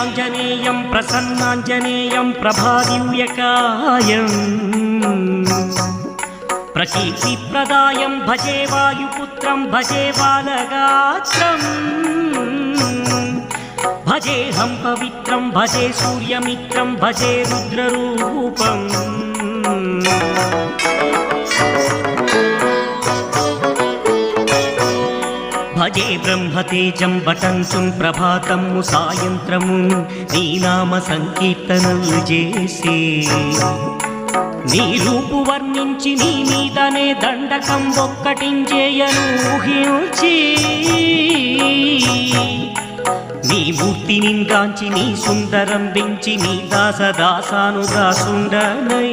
శ్రీయాంజనేయం ప్రసన్నాంజనేయం ప్రభాదివ్యకాయం ప్రకీర్తిప్రదాయం భజే వాయుపుత్రం భజే బాలగాత్రం భజేహం పవిత్రం భజే సూర్యమిత్రం భజే రుద్రరూపం భజే బ్రహ్మతేజం బటంచుం ప్రభాతము సాయంత్రము నీ నామ సంకీర్తనలు చేసే నీ రూపు వర్ణించి నీ మీదనే దండకం ఒక్కటించేయను ఊహించి నీ మూర్తి నింగాంచి నీ సుందరం పెంచి నీ దాసదాసాను దాసుండనై